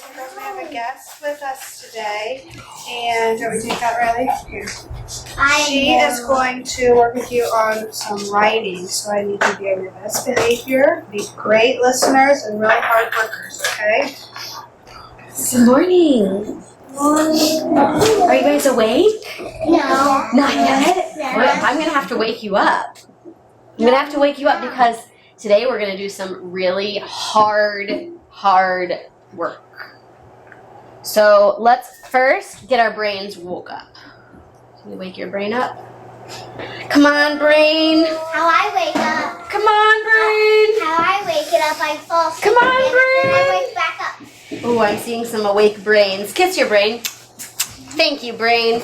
because we have a guest with us today. And are we take that, Riley? Here. She is going to work with you on some writing, so I need you to be on your best behavior, be great listeners, and really hard workers, okay? Good morning. Are you guys awake? No. Not yet? No. I'm going to have to wake you up. I'm going to have to wake you up because today we're going to do some really hard work. So let's first get our brains woke up. Can you wake your brain up? Come on, brain. How I wake up. Come on, brain. How I wake it up, I fall asleep. Come on, and brain. I wake back up. Oh, I'm seeing some awake brains. Kiss your brain. Thank you, brain.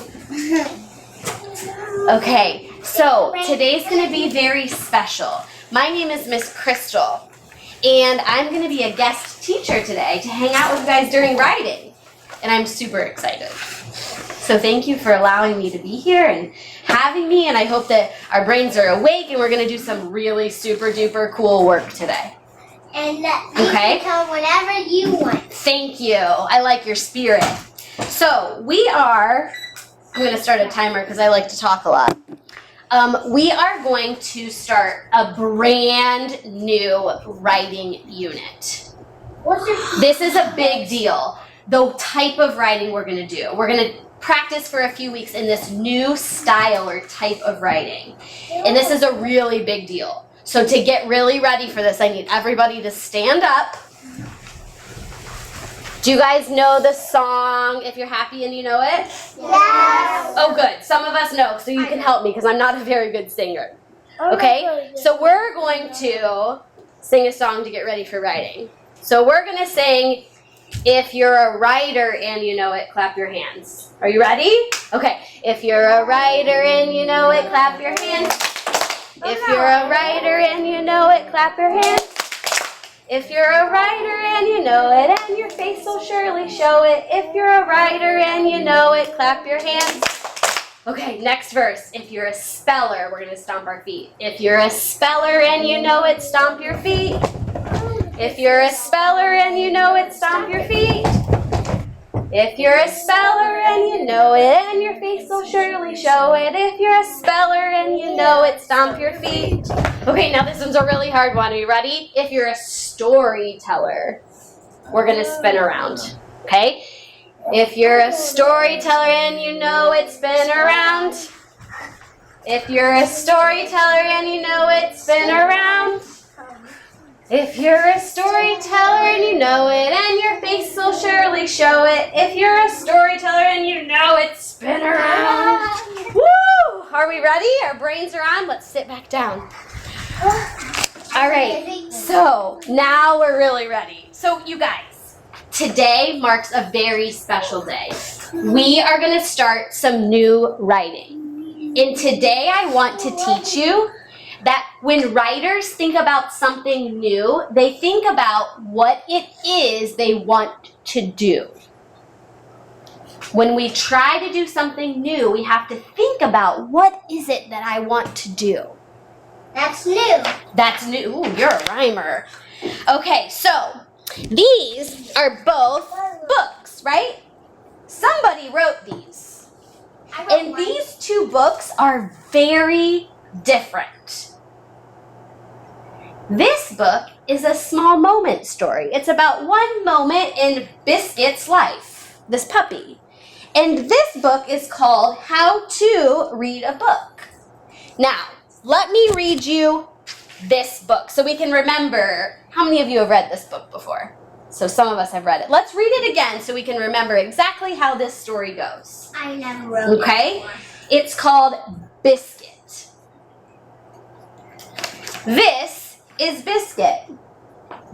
Okay, so today's going to be very special. My name is Miss Crystal, and I'm going to be a guest teacher today to hang out with you guys during writing, and I'm super excited. So thank you for allowing me to be here and having me, and I hope that our brains are awake and we're going to do some really super duper cool work today. And you can come whenever you want. Thank you. I like your spirit. So I'm going to start a timer because I like to talk a lot. We are going to start a brand new writing unit. This is a big deal. The type of writing we're going to do. We're going to practice for a few weeks in this new style or type of writing. And this is a really big deal. So to get really ready for this, I need everybody to stand up. Do you guys know the song, If You're Happy and You Know It? Yes. Oh, good. Some of us know, so you can help me because I'm not a very good singer. Okay? So we're going to sing a song to get ready for writing. So we're going to sing, If You're a Writer and You Know It, Clap Your Hands. Are you ready? Okay. If you're a writer and you know it, clap your hands. If you're a writer and you know it, clap your hands. If you're a writer and you know it, and your face will surely show it. If you're a writer and you know it, clap your hands. Okay, next verse. If you're a speller, we're going to stomp our feet. If you're a speller and you know it, stomp your feet. If you're a speller and you know it, stomp your feet. If you're a speller and you know it, and your face will surely show it. If you're a speller and you know it, stomp your feet. Okay, now this one's a really hard one. Are you ready? If you're a storyteller, we're going to spin around. Okay? If you're a storyteller and you know it, spin around. If you're a storyteller and you know it, spin around. If you're a storyteller and you know it, and your face will surely show it. If you're a storyteller and you know it, spin around. Woo! Are we ready? Our brains are on. Let's sit back down. All right, so now we're really ready. So you guys, today marks a very special day. We are going to start some new writing. And today I want to teach you that when writers think about something new, they think about what it is they want to do. When we try to do something new, we have to think about what is it that I want to do. That's new. That's new. Ooh, you're a rhymer. Okay, so these are both books, right? Somebody wrote these. And these two books are very different. This book is a small moment story. It's about one moment in Biscuit's life, this puppy. And this book is called How to Read a Book. Now, let me read you this book so we can remember. How many of you have read this book before? So some of us have read it. Let's read it again so we can remember exactly how this story goes. I never wrote it. Okay? It's called Biscuit. This is Biscuit.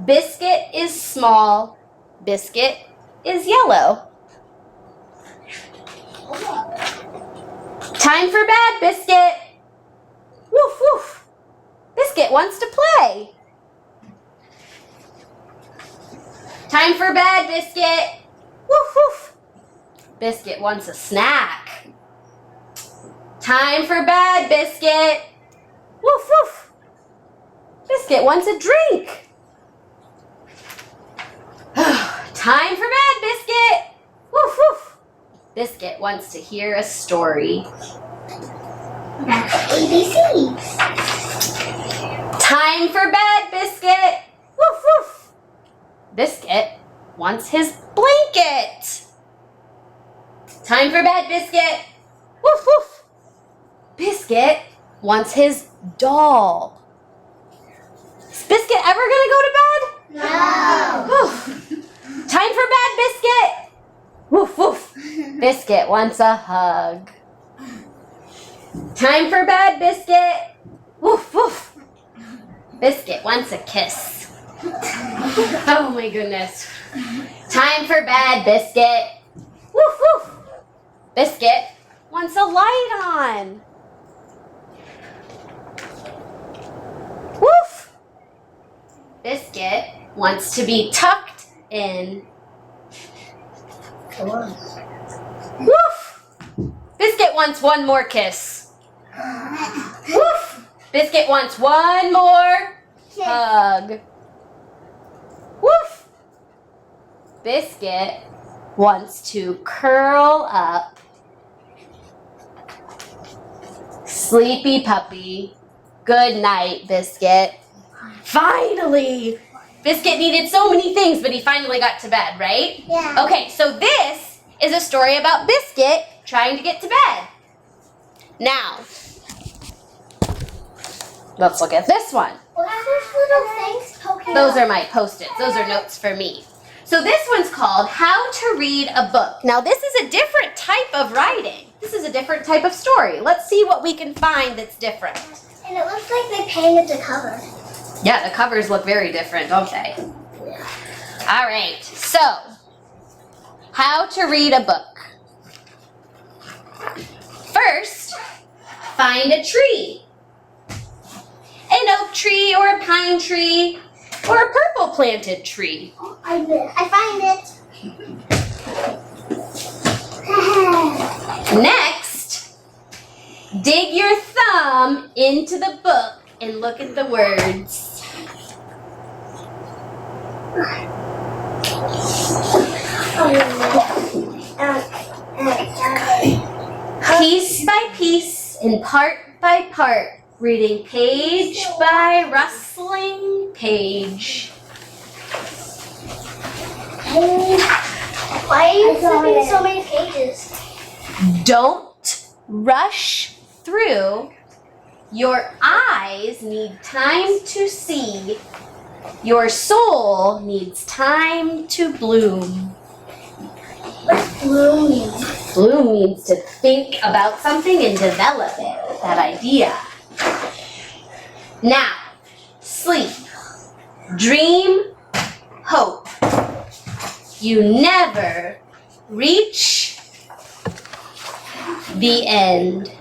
Biscuit is small. Biscuit is yellow. Time for bed, Biscuit. Woof, woof. Biscuit wants to play. Time for bed, Biscuit. Woof, woof. Biscuit wants a snack. Time for bed, Biscuit. Woof, woof. Biscuit wants a drink. Time for bed, Biscuit wants to hear a story. That's ABCs. Time for bed, Biscuit. Woof, woof. Biscuit wants his blanket. Time for bed, Biscuit. Woof, woof. Biscuit wants his doll. Is Biscuit ever gonna go to bed? No. Woof. Time for bed, Biscuit. Woof, woof. Biscuit wants a hug. Time for bed, Biscuit. Woof, woof. Biscuit wants a kiss. Oh my goodness. Time for bed, Biscuit. Woof, woof. Biscuit wants a light on. Woof. Biscuit wants to be tucked in. Woof. Biscuit wants one more kiss. Woof. Biscuit wants one more hug. Woof. Biscuit wants to curl up. Sleepy puppy. Good night, Biscuit. Finally! Biscuit needed so many things, but he finally got to bed, right? Yeah. Okay, so this is a story about Biscuit trying to get to bed. Now, let's look at this one. What's those little things poking Those out? are my Post-its. Those are notes for me. So this one's called How to Read a Book. Now this is a different type of writing. This is a different type of story. Let's see what we can find that's different. And it looks like they painted the cover. Yeah, the covers look very different, don't they? All right, so how to read a book. First, find a tree. An oak tree or a pine tree or a purple planted tree. Oh, I find it. Next, dig your thumb into the book and look at the words. Piece by piece and part by part, reading page by rustling page. Why are you flipping so many pages? Don't rush through. Your eyes need time to see. Your soul needs time to bloom. What's blooming? Bloom means to think about something and develop it, that idea. Now, sleep, dream, hope. You never reach the end.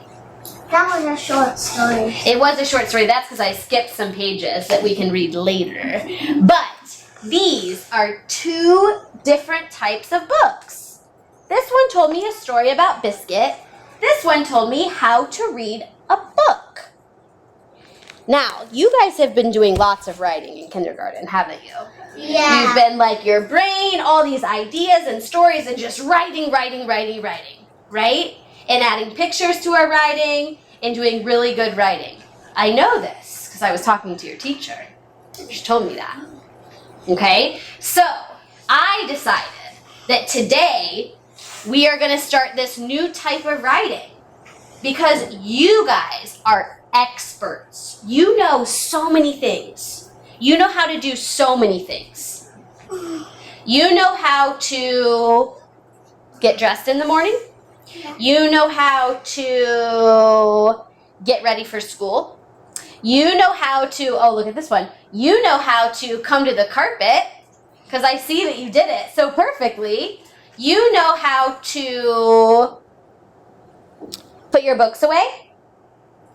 That was a short story. It was a short story. That's because I skipped some pages that we can read later. But these are two different types of books. This one told me a story about Biscuit. This one told me how to read a book. Now, you guys have been doing lots of writing in kindergarten, haven't you? Yeah. You've been like your brain, all these ideas and stories and just writing, right? And adding pictures to our writing and doing really good writing. I know this because I was talking to your teacher. She told me that. Okay? So, I decided that today we are going to start this new type of writing because you guys are experts. You know so many things. You know how to do so many things. You know how to get dressed in the morning. You know how to get ready for school. You know how to, oh, look at this one. You know how to come to the carpet, because I see that you did it so perfectly. You know how to put your books away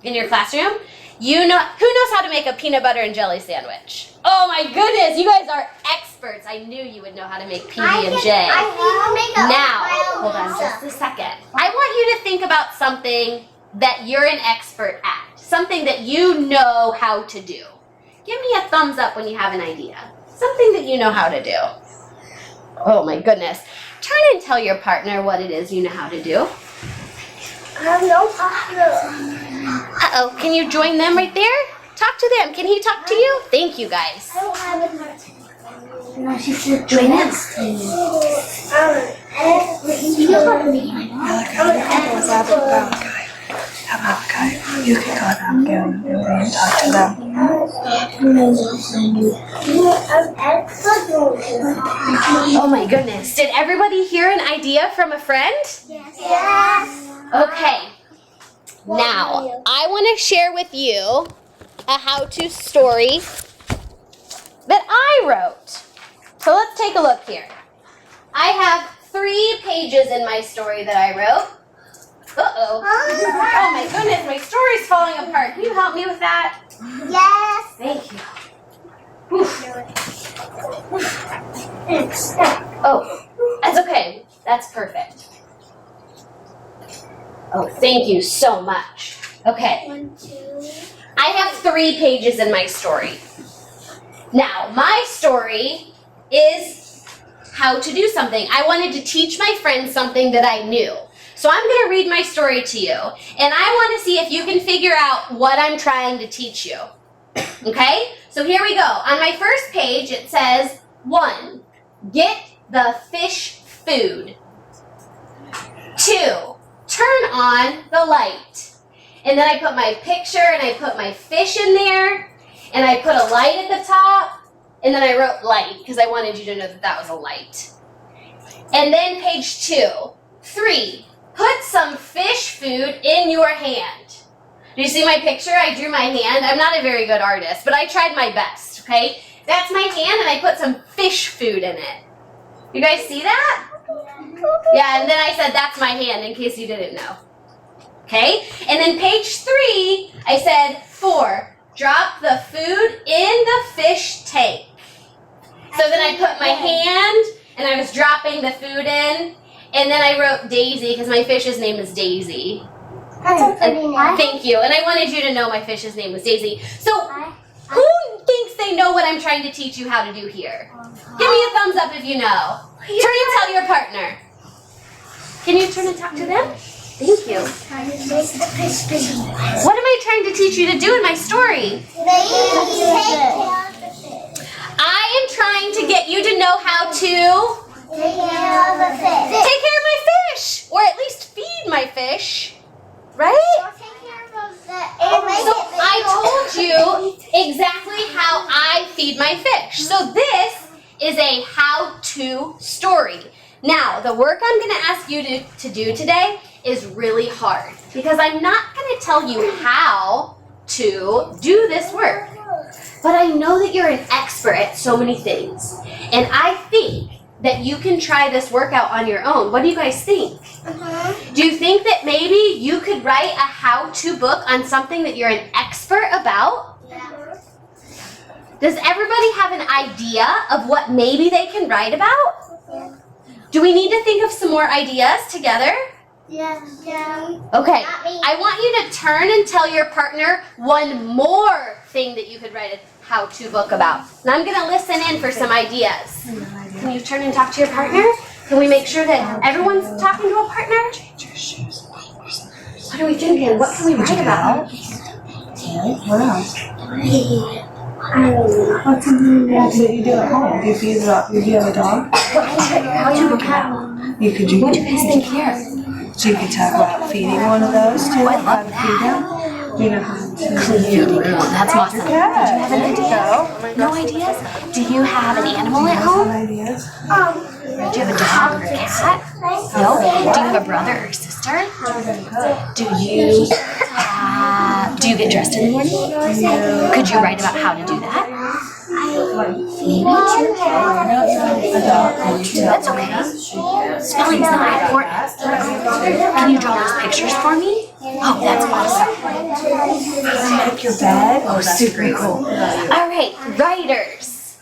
in your classroom. You know, who knows how to make a peanut butter and jelly sandwich? Oh my goodness, you guys are experts. I knew you would know how to make PB&J. I can make a Now, hold on just a second. I want you to think about something that you're an expert at. Something that you know how to do. Give me a thumbs up when you have an idea. Something that you know how to do. Oh my goodness. turn and tell your partner what it is you know how to do. I have no partner. Uh-oh, can you join them right there? Talk to them. Can he talk to you? Thank you, guys. I don't have a partner. No, she said join them. Malachi, you can go down again and talk to them. Oh my goodness. Did everybody hear an idea from a friend? Yes. Okay. Now, I want to share with you a how-to story that I wrote. So let's take a look here. I have 3 pages in my story that I wrote. Uh-oh. Oh my goodness, my story's falling apart. Can you help me with that? Yes. Thank you. Oof. Oh, that's okay. That's perfect. Oh, thank you so much. Okay. 1, 2. I have 3 pages in my story. Now, my story is how to do something. I wanted to teach my friends something that I knew. So I'm going to read my story to you, and I want to see if you can figure out what I'm trying to teach you. Okay? So here we go. On my first page, it says, 1, get the fish food. 2, turn on the light. And then I put my picture and I put my fish in there and I put a light at the top and then I wrote light because I wanted you to know that that was a light. And then page 2, 3, put some fish food in your hand. Do you see my picture? I drew my hand. I'm not a very good artist, but I tried my best, okay? That's my hand and I put some fish food in it. You guys see that? Yeah, and then I said that's my hand in case you didn't know. Okay? And then page 3, I said 4, drop the food in the fish tank. So then I put my hand and I was dropping the food in, and then I wrote Daisy because my fish's name is Daisy. That's a pretty name. Thank you. And I wanted you to know my fish's name was Daisy. So who thinks they know what I'm trying to teach you how to do here? Give me a thumbs up if you know. Turn and tell your partner. Can you turn and talk to them? Thank you. What am I trying to teach you to do in my story? I am trying to get you to know how to Take care of the fish. take care of my fish, or at least feed my fish, right? Take care of the So I told you exactly how I feed my fish. So this is a how-to story. Now, the work I'm going to ask you to do today is really hard because I'm not going to tell you how to do this work. But I know that you're an expert at so many things. And I think that you can try this workout on your own. What do you guys think? Do you think that maybe you could write a how-to book on something that you're an expert about? Does everybody have an idea of what maybe they can write about? Do we need to think of some more ideas together? Yeah. Okay, Not me. I want you to turn and tell your partner one more thing that you could write a how-to book about. And I'm going to listen in for some ideas. Can you turn and talk to your partner? Can we make sure that everyone's talking to a partner? What are we thinking? What can we write about? What else? What's something that you do at home? Do you feed the dog? Do you have a dog? How-to book about. You could What do you guys think here? So you could talk about feeding one of those too. I love how to feed them. Do you know how to feed your room? That's awesome. Do you have an idea? No ideas? Do you have an animal at home? Ideas? Do you have a dog or a cat? No? Do you have a brother or sister? Do you get dressed in the morning? Could you write about how to do that? That's okay. Spelling's not important. Can you draw those pictures for me? Oh, that's awesome. Make your bed? Oh, super cool. All right, writers.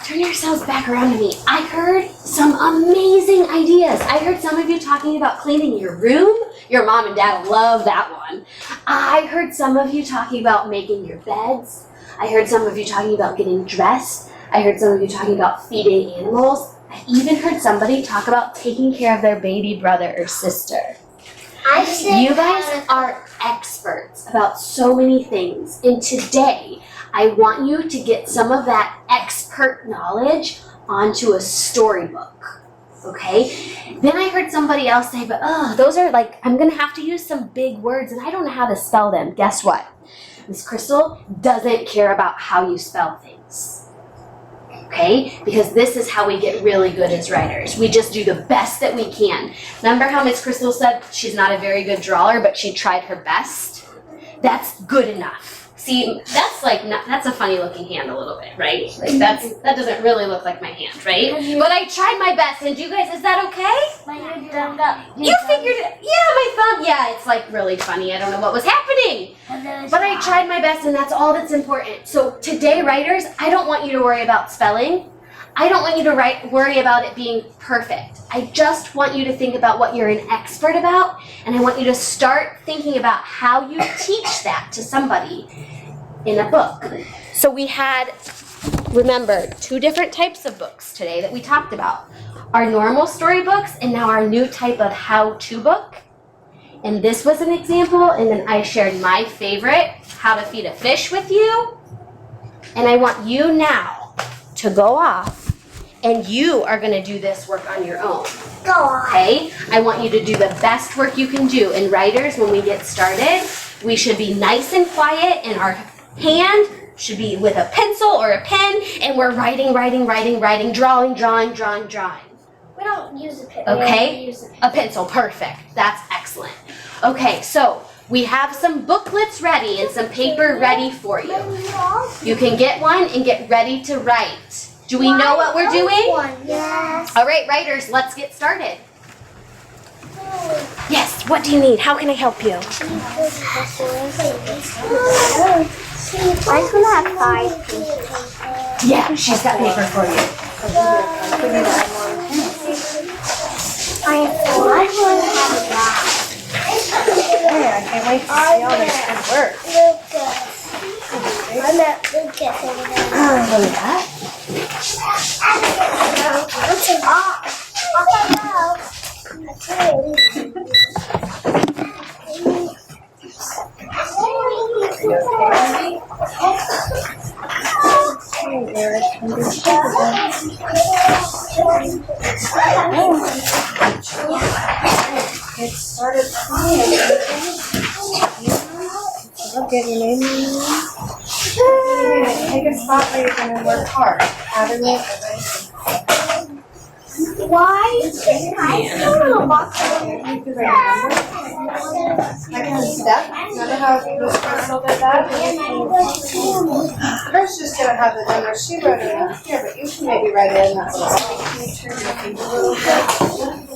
Turn yourselves back around to me. I heard some amazing ideas. I heard some of you talking about cleaning your room. Your mom and dad love that one. I heard some of you talking about making your beds. I heard some of you talking about getting dressed. I heard some of you talking about feeding animals. I even heard somebody talk about taking care of their baby brother or sister. You guys are experts about so many things, and today I want you to get some of that expert knowledge onto a storybook, okay? Then I heard somebody else say, but those are like, I'm gonna have to use some big words and I don't know how to spell them. Guess what? Miss Crystal doesn't care about how you spell things. Okay? Because this is how we get really good as writers. We just do the best that we can. Remember how Miss Crystal said she's not a very good drawer, but she tried her best? That's good enough. See, that's like, that's a funny looking hand a little bit, right? Like that doesn't really look like my hand, right? But I tried my best, and you guys, is that okay? You figured it, yeah, my thumb, yeah, it's like really funny. I don't know what was happening. But I tried my best, and that's all that's important. So today, writers, I don't want you to worry about spelling. I don't want you to worry about it being perfect. I just want you to think about what you're an expert about, and I want you to start thinking about how you teach that to somebody in a book. So we had, remember, 2 different types of books today that we talked about. Our normal storybooks and now our new type of how-to book. And this was an example, and then I shared my favorite, How to Feed a Fish, with you. And I want you now to go off, and you are going to do this work on your own. Go on. Okay? I want you to do the best work you can do. And writers, when we get started, we should be nice and quiet, and our hand should be with a pencil or a pen, and we're writing, drawing. We don't use a pencil. Okay? A pencil, perfect. That's excellent. Okay, so we have some booklets ready and some paper ready for you. You can get one and get ready to write. Do we know what we're doing? Yes. All right, writers, let's get started. Yes, what do you need? How can I help you? I'm gonna have 5 pages. Yeah, she's got paper for you. I have 4. Hey, I can't wait to see all this good work. I'm at Lucas over there. Look at that. It started playing. I'll get your name on there. Take a spot where you're going to work hard. Out of it. Why? I don't know what. Second step. Remember how Miss Crystal did that? Hers just didn't have the number. She wrote it in here, but you can maybe write it in that little spot. Can you turn your feet a little bit?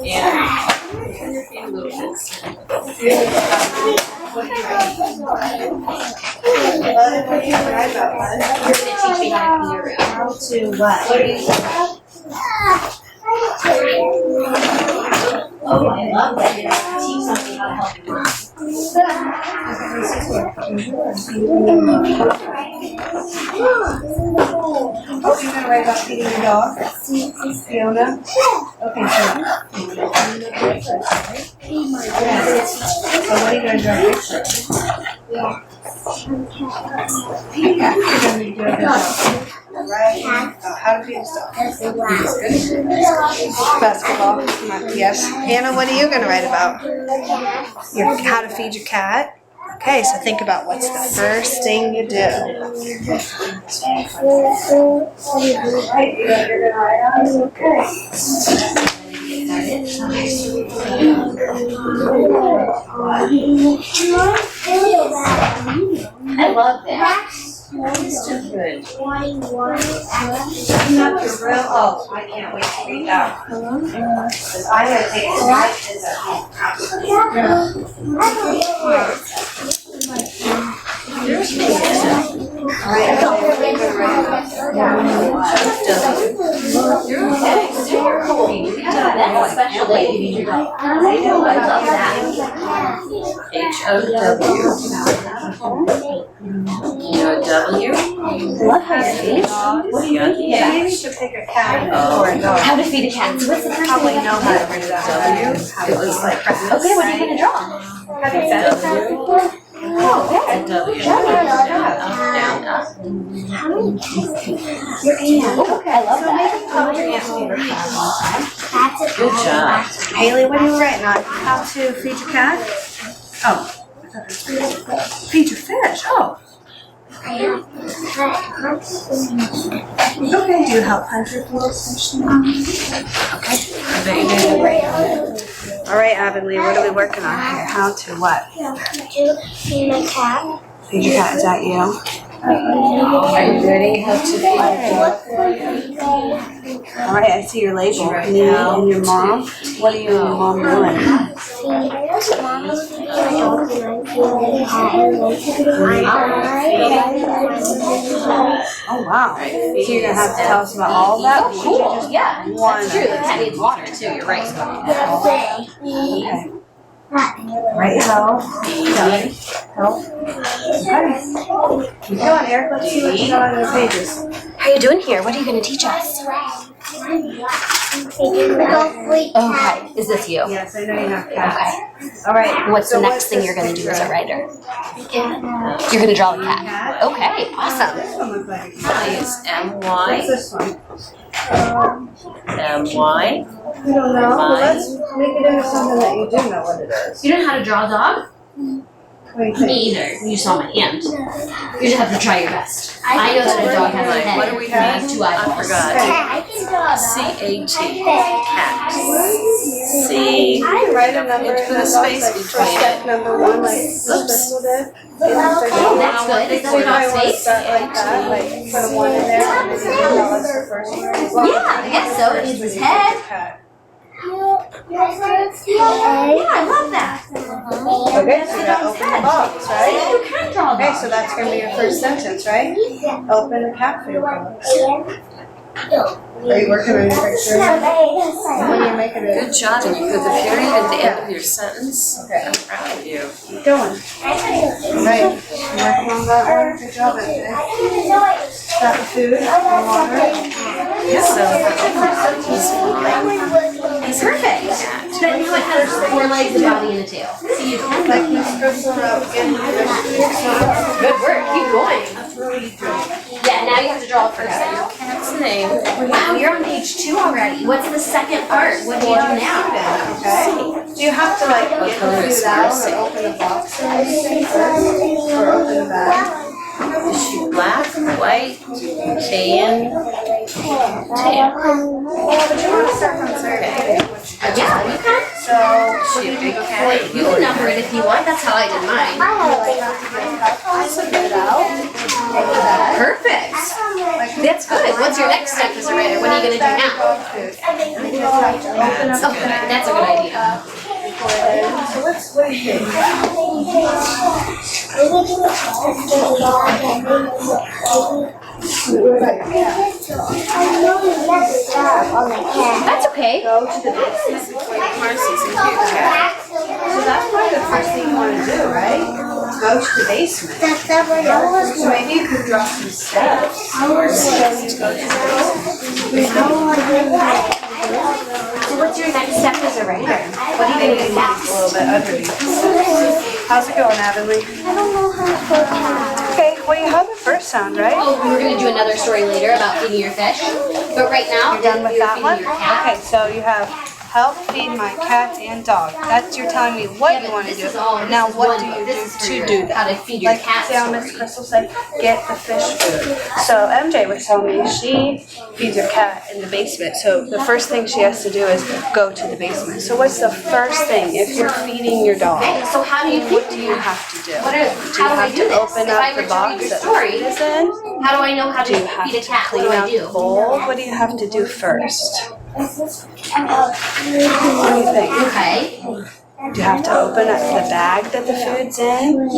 Yeah. Turn your feet a little bit. What are you writing? What are you writing about? You're going to teach me how to clean your room. How to what? What are you Oh, I love that. You're going to teach something how to help you learn. Oh, you're going to write about feeding your dog? Fiona? Okay, so. So what are you going to draw a picture of? Yeah. You're going to do a picture. Right. How to feed a dog. Basketball. Yes. Hannah, what are you going to write about? Your how to feed your cat. Okay, so think about what's the first thing you do. I love that. It's too good. 21. Oh, I can't wait to read that. Because I'm going to take it to my kids at home. You're okay. You're cool. That's actually. I love that. H-O-W. W. Love how you feed. Yeah, maybe you should pick a cat or a dog. How to feed a cat. So what's the first Probably thing? know how to read that. It was like Okay, what are you gonna draw? Have you said it? Oh, okay. W. Down, up. Your aunt. Okay, I love So that. maybe tell your aunt Peter. Good job. Haley, what are you writing on? How to feed your cat? Oh. Feed your fish. Oh. Okay. Do you help hunt your fish? All right, Avonlea, what are we working on here? How to what? Feed my cat. Feed your cat, is that you? Are you learning how to feed your dog? All right, I see your label. Me and your mom. What are you and your mom doing? Oh, wow. So you're going to have to tell us about all of that? Oh, cool. Yeah, One. that's true. The cat needs water too. You're right. Okay. Right, help. Help. Okay. Come on, Eric. Let's see what you got on your pages. How are you doing here? What are you going to teach us? Okay, is this you? Yes, I know you have cats. All right. What's the So next thing you're going to do as a writer? You're going to draw the cat. Okay, awesome. This one looks like a cat. Please, What's M-Y. this one? M-Y. I don't know. Well, let's make it into something that you do know what it is. You don't know how to draw a dog? What do you Me think? either. You saw my hand. You just have to try your best. I know that a dog has a head. What do we and need? two I eyeballs. forgot. I can draw a C-A-T. Cat. C. You can write a number Put in a the space box, like between step it. number 1, like the crystal did. Oh, that's good. Is So there you might not want to space? start like that, like put a 1 in there, and then you can tell us the first one. Yeah, I guess so. It needs his head. Cat. Yeah, I love that. Okay, so you gotta open the box, See, right? you can draw a Okay, dog. so that's gonna be your first sentence, right? Open the cat food box. Are you working on your picture? When are you making it? Good job, and you put the period at the end of your sentence. Okay. I'm proud of you. Keep going. Right. You working on that one? Good job, MJ. Got the food, the water. So, he's fine. It's perfect. But you know it has 4 legs, a body, and a tail. So you can Like Miss Crystal wrote, getting the fish. Good work. Keep going. Yeah, now you have to draw it first. Cat's name. Wow, you're on page 2 already. What's the second part? What do you do now? Okay. Do you have to like get the food out or open the box or anything first? Or open the bag? Is she black, white, tan? Tan. But you want to start from the very beginning, which Yeah, you can. so Is she a big cat? You can number it if you want. That's how I did mine. spit it out. Open the bag. Perfect. That's good. What's your next step as a writer? What are you going to do now? Oh, that's a good idea. So what do you think? That's okay. Go to the basement before you Marcy's a cute cat. So that's probably the first thing you want to do, right? Go to the basement. So maybe you could drop some steps. Or so you go to the basement. So what's your next step as a writer? What are you going to do A next? little bit underneath. How's it going, Avonlea? Okay, well you have the first sound, right? Oh, we were going to do another story later about feeding your fish. But right now, You're done with you're that feeding one? your cat. Okay, so you have help feed my cat and dog. That's you're telling me what Yeah, you but want to this do. is all- Now this is what one do book. you This is for do your- to do that? how to feed your Like cat say how Miss story. Crystal said, get the fish food. So MJ was telling me she feeds her cat in the basement. So the first thing she has to do is go to the basement. So what's the first thing if you're feeding your dog? Okay, so how do you feed What do the you cat? have to do? What are, Do you how do I have do to this? open If I up were the to read box your that story, food is in? how do I know how Do to you have feed a to cat? What clean do I out do? the bowl? What do you have to do first? What do you think? Okay. Do you have to open up the bag that the food's in?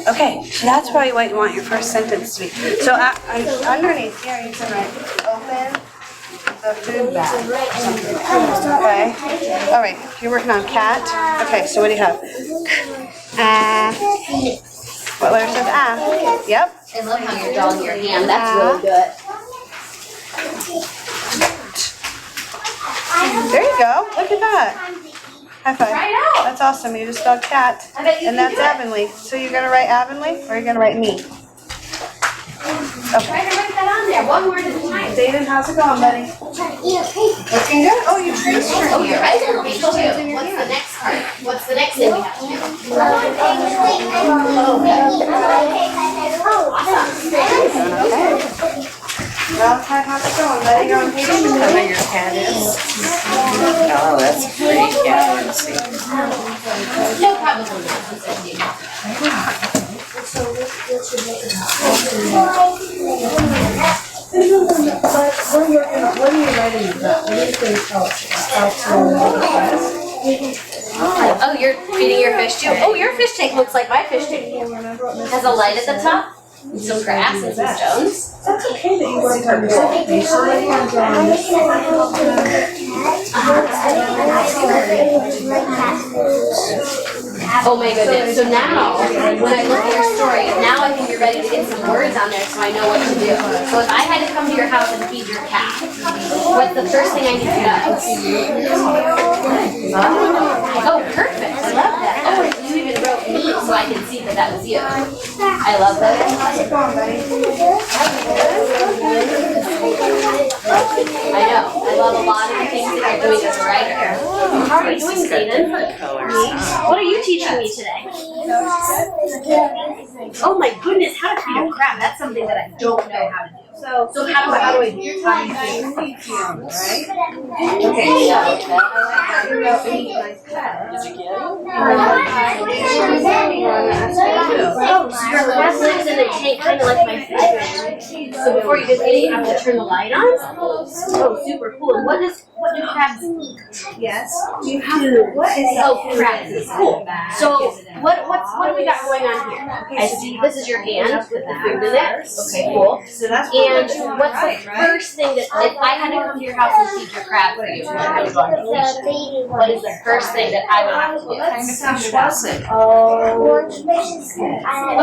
Okay, so that's probably what you want your first sentence to be. So underneath here you can write, open the food bag. Okay. All right. You're working on cat. Okay. So what do you have? What letter says ah? Yep. I love how you're drawing your hand. That's really good. There you go. Look at that. High five. Try it out. That's awesome. You just spelled cat. I bet you And can that's do it. Avonlea. So you're gonna write Avonlea or you're gonna write me? Try to write that on there. One word at a time. David, how's it going, buddy? Looking good. Oh, you traced your Oh, you're hand. right. Page 2. What's the next part? What's the next thing we have to do? Okay. Valentine, how's it going, buddy? You're on page 2. How your cat is? Oh, that's pretty. Yeah, let's see. No, probably not. What are you writing about? What is going to tell us Oh, you're feeding your fish too? Oh, your fish tank looks like my fish tank. Has a light at the top, and some grass and some stones. That's okay that you worked on your page. So I'm drawing this Oh my goodness. So now, when I look at your story, now I think you're ready to get some words on there so I know what to do. So if I had to come to your house and feed your cat, what's the first thing I need to know? Oh, perfect. I love that. Oh, you even wrote me so I can see that that was you. I love that. How's it going, buddy? I know. I love a lot of the things that you're doing as a writer. How are you doing, Zayden? What are you teaching me today? Oh my goodness, how to feed a crab. That's something that I don't know how to do. So how do I do it? Right? Okay, so you wrote me nice cat. Oh, so your crab lives in a tank, kind of like my fish. So before you just eat it, you have to turn the light on? Oh, super cool. And what do crabs eat? Yes. You have to. What is that? Oh, crabs. Cool. So what do we got going on here? I see this is your hand with the food in it. Okay, cool. So that's And what's the first thing that, if I had to come to your house and feed your crab for you, what is the first thing that I would have to do?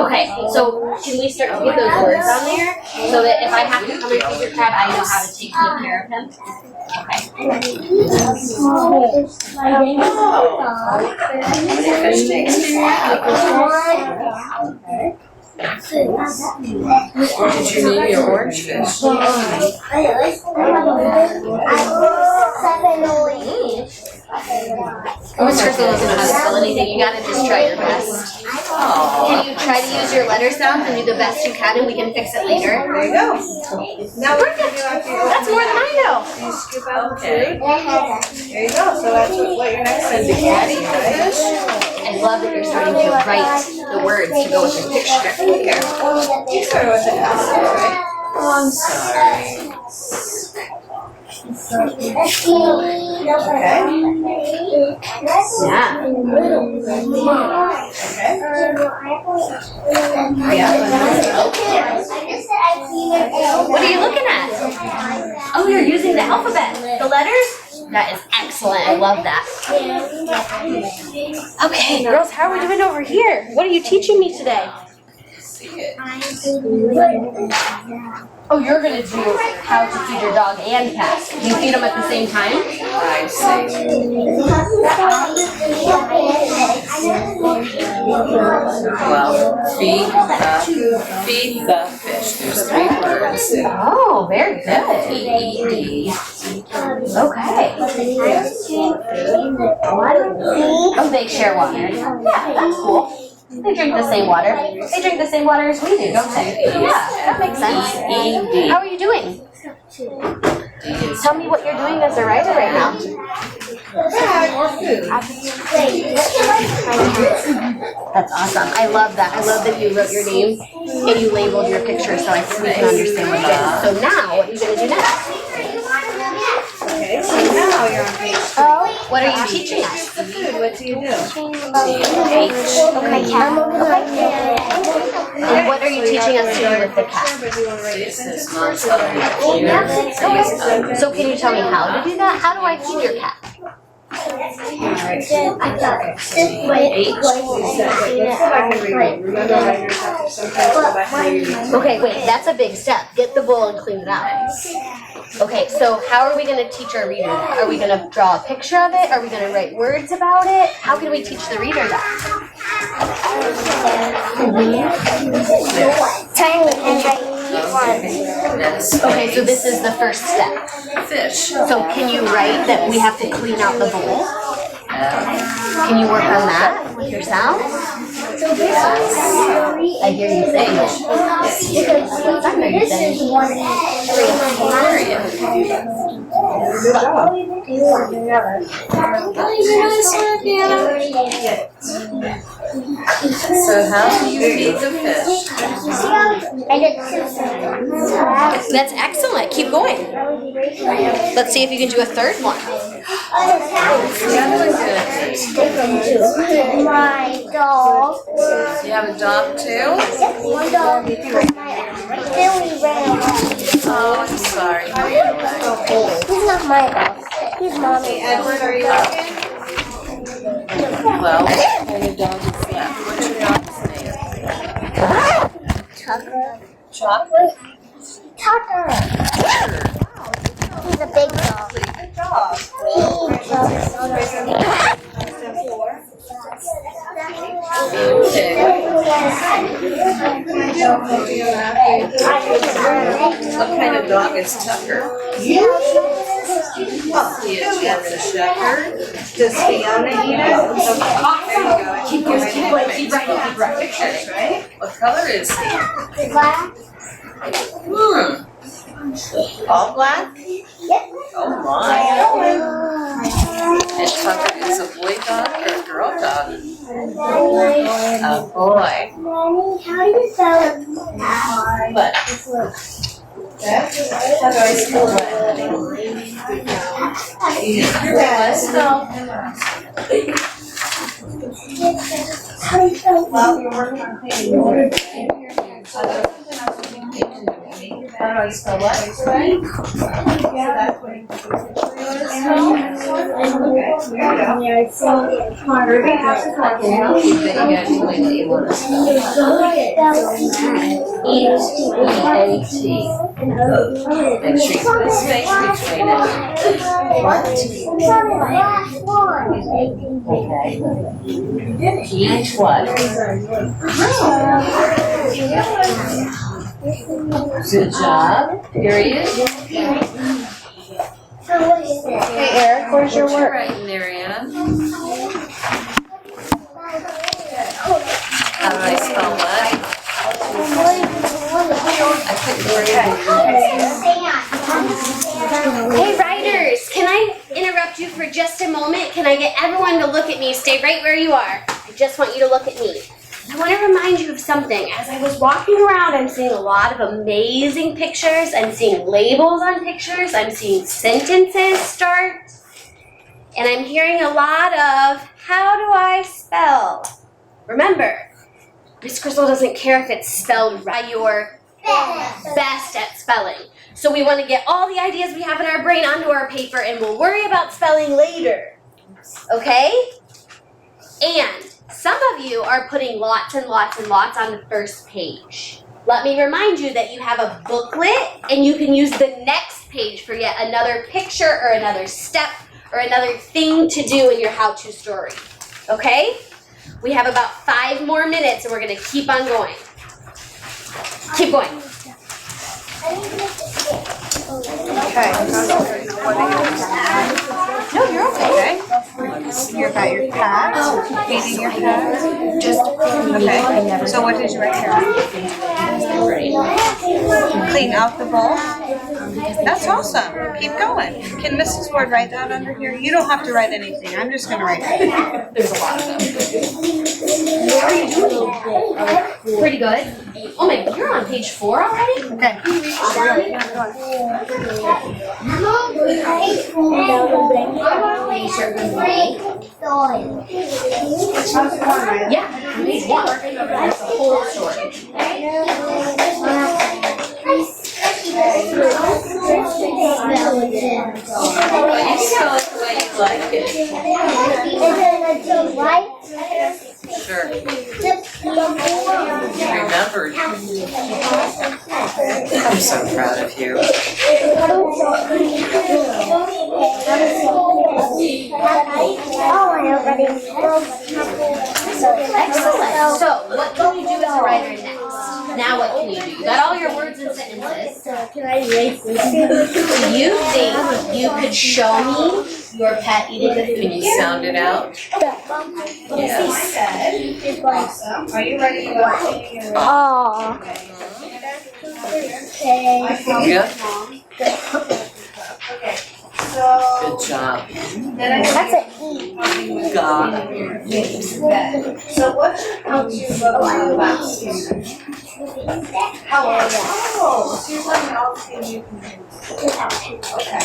Okay, so can we start to get those words on there? So that if I have to come and feed your crab, I know how to take good care of him? Okay. Fish tanks do you have? What did you name your orange fish? Miss Crystal doesn't know how to spell anything. You gotta just try your best. Can you try to use your letter sounds and do the best you can, and we can fix it later? There you go. Now we're gonna do That's more than I know. You scoop out the food. There you go. So that's what your next is. The caddy, right? I love that you're starting to write the words to go with the picture. Here. You started with an S, right? I'm sorry. Okay. Yeah. What are you looking at? Oh, you're using the alphabet. The letters? That is excellent. I love that. Okay, girls, how are we doing over here? What are you teaching me today? Oh, you're going to do how to feed your dog and cat. Do you feed them at the same time? I see. Well, feed the fish. There's 3 words. Oh, very good. Feed. Okay. Oh, they share water. Yeah, that's cool. They drink the same water. They drink the same water as we do, don't they? Yeah, that makes sense. How are you doing? Tell me what you're doing as a writer right now. That's awesome. I love that. I love that you wrote your name and you labeled your picture so we can understand what it is. So now, what are you going to do next? Okay, so now you're on page 3. Oh. What are you teaching us? The food, what do you do? Okay, cat. And what are you teaching us to do with the cat? So can you tell me how to do that? How do I feed your cat? Okay, wait, that's a big step. Get the bowl and clean it out. Okay, so how are we going to teach our reader that? Are we going to draw a picture of it? Are we going to write words about it? How can we teach the reader that? Okay, so this is the first step. Fish. So can you write that we have to clean out the bowl? Can you work on that with your sound? I hear you saying it. This is one So how do you feed the fish? That's excellent. Keep going. Let's see if you can do a third one. My dog. You have a dog too? One dog. Then we ran away. Oh, I'm sorry. He's not my dog. He's mommy's dog. Edward, are you looking? Well, what kind of dog is that? What's your dog's name? Tucker. Chocolate? Tucker. He's a big dog. Good job. Okay. What kind of dog is Tucker? He is German Shepherd. Does Fiona eat it? Keep writing. Okay. What color is he? Black. All black? Yep. Oh my. And Tucker is a boy dog or a girl dog? A boy. Mommy, how do you spell it? What? How do I spell it? How do you spell it? Well, you're working on cleaning. How do I spell what? Yeah, that's what Ruby, how's the card? Make sure you put a space between it. Each one. Good job. Period. Hey Eric, where's your work? Right, Marianne. How do I spell what? I couldn't Hey writers, can I interrupt you for just a moment? Can I get everyone to look at me? Stay right where you are. I just want you to look at me. I want to remind you of something. As I was walking around, I'm seeing a lot of amazing pictures. I'm seeing labels on pictures. I'm seeing sentences start. And I'm hearing a lot of, how do I spell? Remember, Miss Crystal doesn't care if it's spelled right. You're best at spelling. So we want to get all the ideas we have in our brain onto our paper, and we'll worry about spelling later. Okay? And some of you are putting lots and lots and lots on the first page. Let me remind you that you have a booklet, and you can use the next page for yet another picture or another step or another thing to do in your how-to story. Okay? We have about 5 more minutes, and we're going to keep on going. Keep going. Okay. No, you're okay. You've got your cat, feeding your cat. Okay. So what did you write here? Clean out the bowl. That's awesome. Keep going. Can Mrs. Ward write that under here? You don't have to write anything. I'm just going to write it. There's a lot of them. How are you doing? Pretty good. Oh my, you're on page 4 already? Okay. certain way. How's it going, Riley? Yeah, read one. That's the whole story. Well, you can tell us the way you like it. Sure. You remembered. I'm so proud of you. Excellent. So, what can you do as a writer next? Now what can you do? You got all your words and sentences. Do you think you could show me your pet eating the food? Can you sound it out? Yes. Awesome. Are you ready to go? Yeah. Okay. So Good job. then I That's an E. God. So what's your go-to book about standards? How are you? Oh, so you're learning all the things you can do. Okay,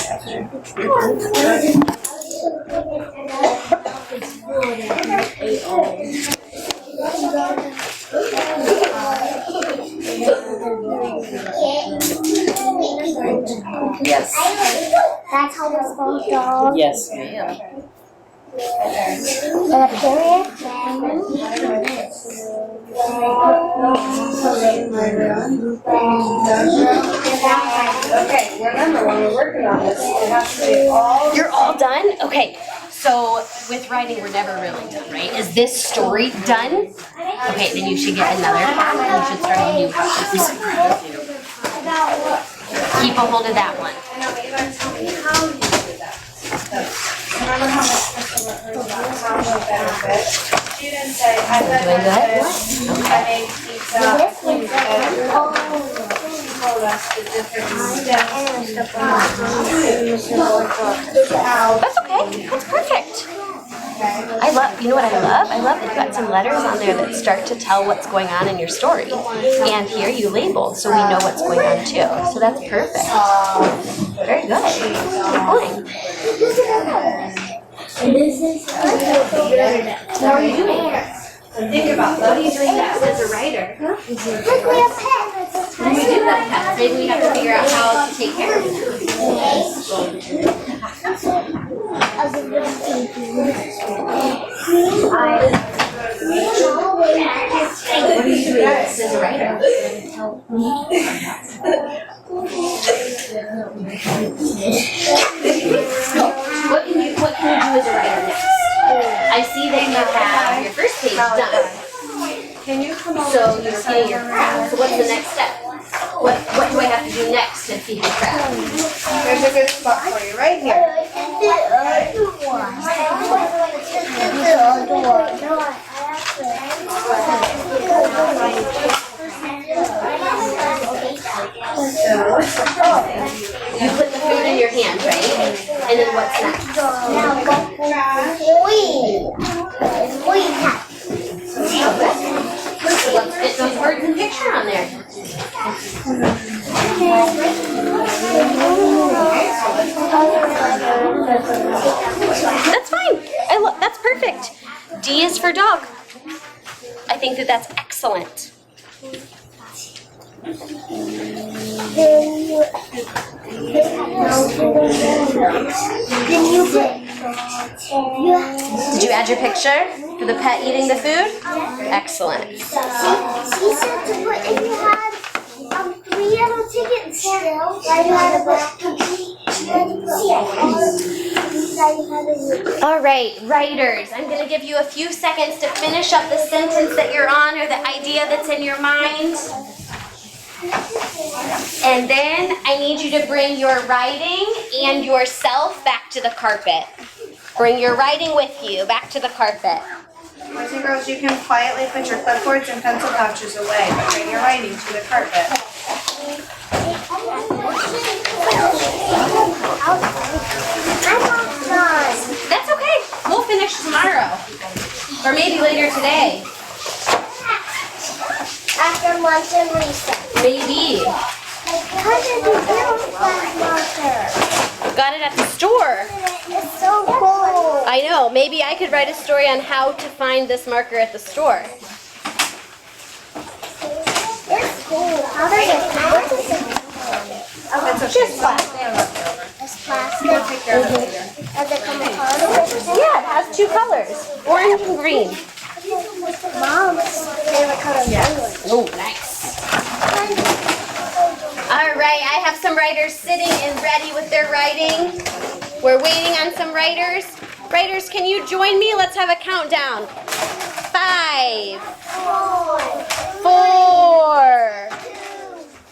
Yes. That's how we're supposed to go. Yes, ma'am. And a period. Okay, remember when we're working on this, it has to be all. You're all done? Okay. So with writing, we're never really done, right? Is this story done? Okay, then you should get another pack and you should start a new house. Keep a hold of that one. I know, but you gotta tell me how you did that. Remember how much Crystal wrote hers about how to benefit? She didn't say, I bet this, I made pizza, I cleaned it. She told us the different steps and stuff how. That's okay. That's perfect. I love, you know what I love? I love that you got some letters on there that start to tell what's going on in your story. And here you labeled so we know what's going on too. So that's perfect. Very good. Keep going. How are you doing? Think about What are you doing next as a writer? Look, we have pets. When we do that test, maybe we have to figure out how to take care of them. What are you doing next as a writer? What can you do as a writer next? I see that you have your first page done. Can you come over? So you're getting your craft. So what's the next step? What do I have to do next to feed the craft? There's a good spot for you right here. You put the food in your hand, right? And then what's next? So let's get those words and picture on there. That's fine. That's perfect. D is for dog. I think that that's excellent. Did you add your picture for the pet eating the food? Excellent. She said to put in your hand 3 yellow tickets still. All right, writers, I'm going to give you a few seconds to finish up the sentence that you're on or the idea that's in your mind. And then I need you to bring your writing and yourself back to the carpet. Bring your writing with you back to the carpet. Boys and girls, you can quietly put your clipboards and pencil pouches away, but bring your writing to the carpet. That's okay. We'll finish tomorrow. Or maybe later today. After lunch and recess. Maybe. Got it at the store. It's so cool. I I know. Maybe I could write a story on how to find this marker at the store. It's cool. How does it Oh, that's okay. Just plastic. It's plastic. We'll take care of it later. Does it come in colors? Yeah, it has 2 colors, orange and green. Mom's favorite color is blue. Oh, nice. All right, I have some writers sitting and ready with their writing. We're waiting on some writers. Writers, can you join me? Let's have a countdown. 5, 4,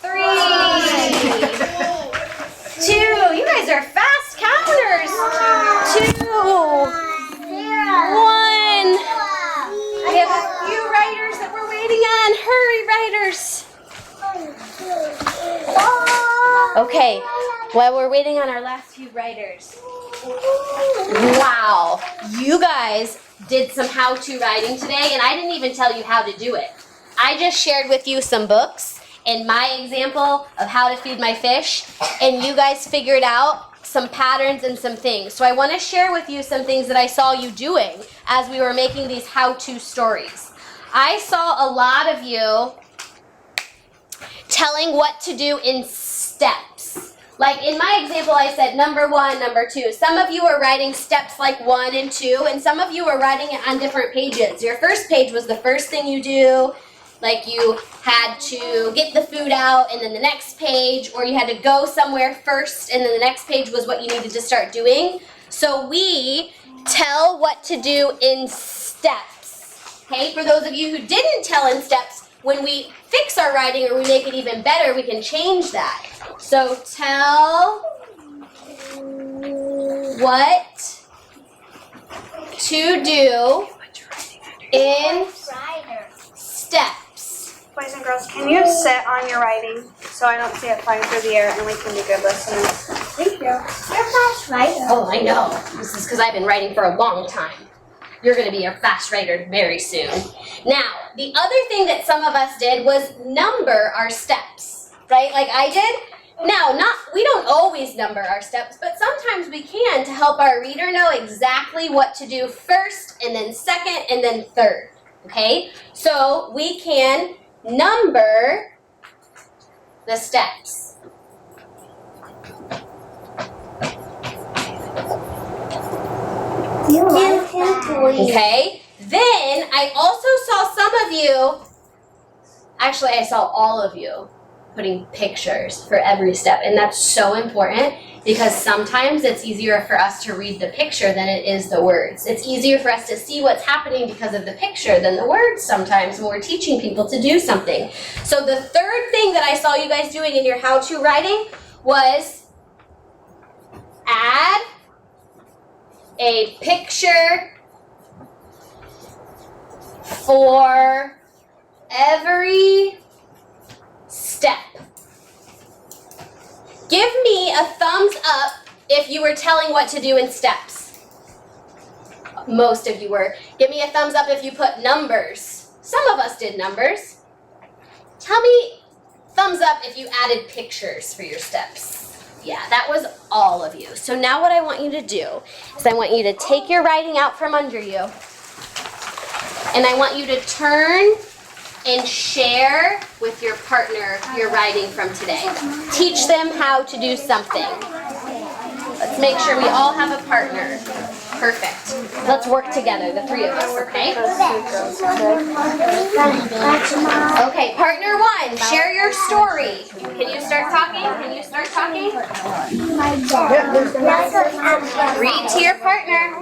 3, 2. You guys are fast counters. 2, 1. We have a few writers that we're waiting on. Hurry, writers. Okay, while we're waiting on our last few writers. Wow, you guys did some how-to writing today, and I didn't even tell you how to do it. I just shared with you some books and my example of how to feed my fish, and you guys figured out some patterns and some things. So I want to share with you some things that I saw you doing as we were making these how-to stories. I saw a lot of you telling what to do in steps. Like in my example, I said number 1, number 2. Some of you are writing steps like 1 and 2, and some of you are writing it on different pages. Your first page was the first thing you do, like you had to get the food out, and then the next page, or you had to go somewhere first, and then the next page was what you needed to start doing. So we tell what to do in steps. Okay, for those of you who didn't tell in steps, when we fix our writing or we make it even better, we can change that. So tell what to do in steps. Boys and girls, can you sit on your writing so I don't see it flying through the air and we can be good listeners? Thank you. You're a fast writer. Oh, I know. This is because I've been writing for a long time. You're going to be a fast writer very soon. Now, the other thing that some of us did was number our steps, right? Like I did. Now, we don't always number our steps, but sometimes we can to help our reader know exactly what to do first, and then second, and then third, okay? So we can number the steps. Okay, then I also saw some of you, actually I saw all of you putting pictures for every step, and that's so important because sometimes it's easier for us to read the picture than it is the words. It's easier for us to see what's happening because of the picture than the words sometimes when we're teaching people to do something. So the third thing that I saw you guys doing in your how-to writing was add a picture for every step. Give me a thumbs up if you were telling what to do in steps. Most of you were. Give me a thumbs up if you put numbers. Some of us did numbers. Tell me thumbs up if you added pictures for your steps. Yeah, that was all of you. So now what I want you to do is I want you to take your writing out from under you, and I want you to turn and share with your partner your writing from today. Teach them how to do something. Let's make sure we all have a partner. Perfect. Let's work together, the three of us, okay? Okay, partner 1, share your story. Can you start talking? Can you start talking? Read to your partner.